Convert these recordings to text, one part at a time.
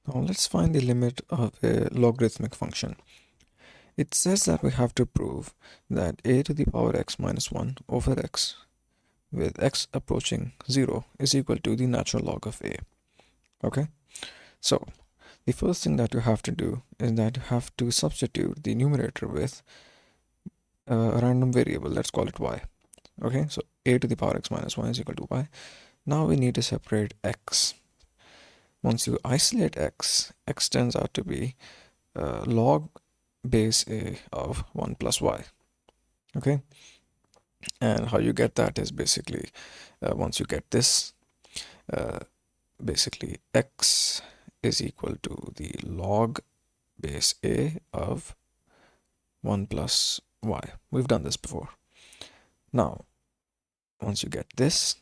Now let's find the limit of a logarithmic function. It says that we have to prove that a to the power x minus 1 over x with x approaching 0 is equal to the natural log of a. Okay, so the first thing that you have to do is that you have to substitute the numerator with a random variable. Let's call it y. Okay, so a to the power x minus 1 is equal to y. Now we need to separate x. Once you isolate x, x turns out to be log base a of 1 plus y. Okay, and how you get that is basically once you get this, uh, basically x is equal to the log base a of 1 plus y. We've done this before. Now, once you get this,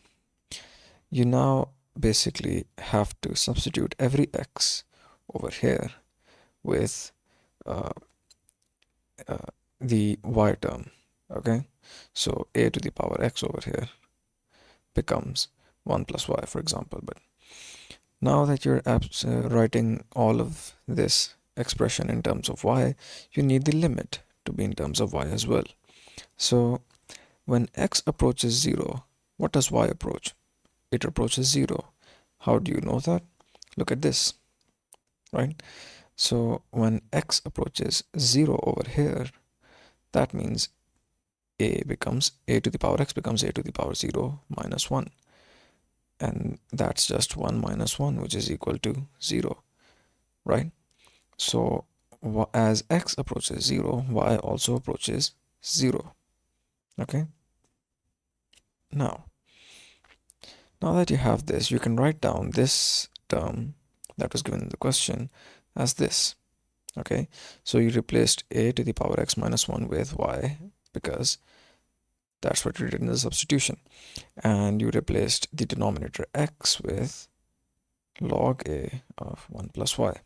you now basically have to substitute every x over here with uh, the y term. Okay, so a to the power x over here becomes 1 plus y, for example. But now that you're writing all of this expression in terms of y, you need the limit to be in terms of y as well. So when x approaches 0, what does y approach? It approaches 0. How do you know that? Look at this, right? So when x approaches 0 over here, that means a to the power x becomes a to the power 0 minus 1. And that's just 1 minus 1, which is equal to 0, right? So as x approaches 0, y also approaches 0. Okay? Now that you have this, you can write down this term that was given in the question as this. Okay? So you replaced a to the power x minus 1 with y because that's what you did in the substitution. And you replaced the denominator x with log a of 1 plus y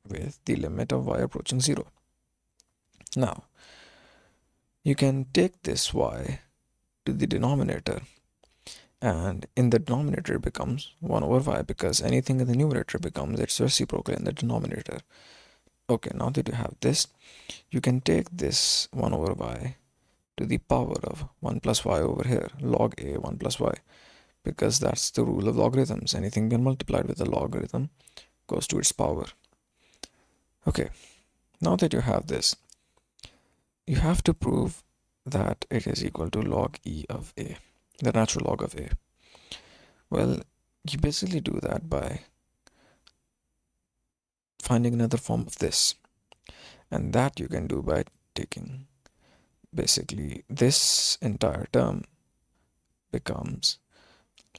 with the limit of y approaching 0. Now, you can take this y to the denominator, and in the denominator it becomes 1 over y because anything in the numerator becomes its reciprocal in the denominator. Okay, now that you have this, you can take this 1 over y to the power of 1 plus y over here, log a 1 plus y, because that's the rule of logarithms. Anything being multiplied with a logarithm goes to its power. Okay, now that you have this, you have to prove that it is equal to log e of a, the natural log of a. Well, you basically do that by finding another form of this. And that you can do by taking basically this entire term becomes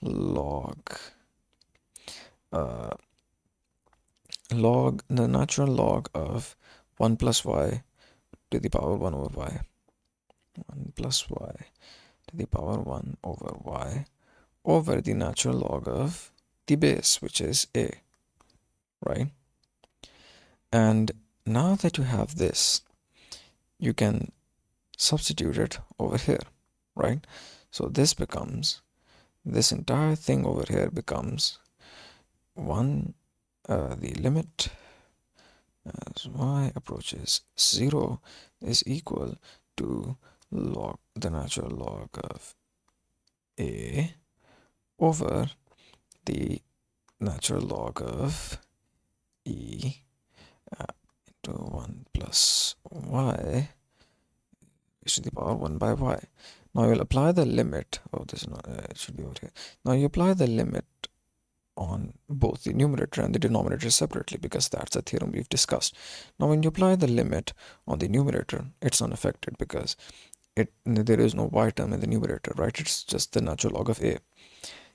log the natural log of 1 plus y to the power 1 over y. 1 plus y to the power 1 over y over the natural log of the base, which is a, right? And now that you have this, you can substitute it over here, right? So this entire thing over here becomes 1, the limit as y approaches 0 is equal to log the natural log of a over the natural log of e into 1 plus y to the power 1 by y. Now you'll apply the limit. Oh, this is not, it should be over here. Now you apply the limit on both the numerator and the denominator separately because that's a theorem we've discussed. Now when you apply the limit on the numerator, it's unaffected because there is no y term in the numerator, right? It's just the natural log of a.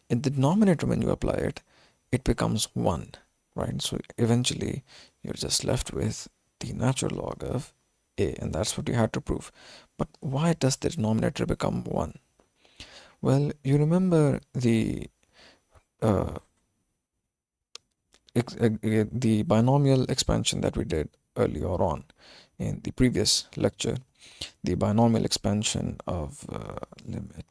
In the denominator, when you apply it, it becomes 1, right? So eventually you're just left with the natural log of a, and that's what you had to prove. But why does the denominator become 1? Well, you remember the binomial expansion that we did earlier on in the previous lecture, the binomial expansion of limit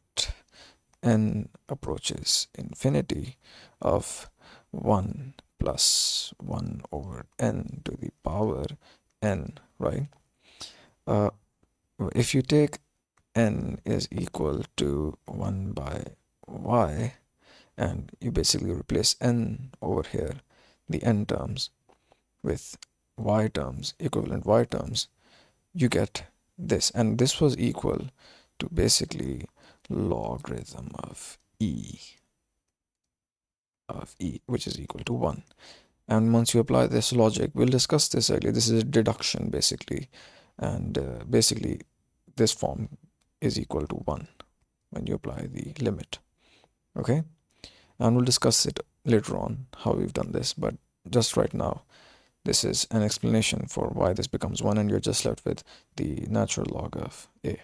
n approaches infinity of 1 plus 1 over n to the power n, right? If you take n is equal to 1 by y, and you basically replace n over here, the n terms, with y terms, equivalent y terms, you get this. And this was equal to basically logarithm of e, which is equal to 1. And once you apply this logic, we'll discuss this earlier. This is deduction basically. And basically, this form is equal to 1 when you apply the limit. Okay? And we'll discuss it later on how we've done this. But just right now, this is an explanation for why this becomes 1, and you're just left with the natural log of a.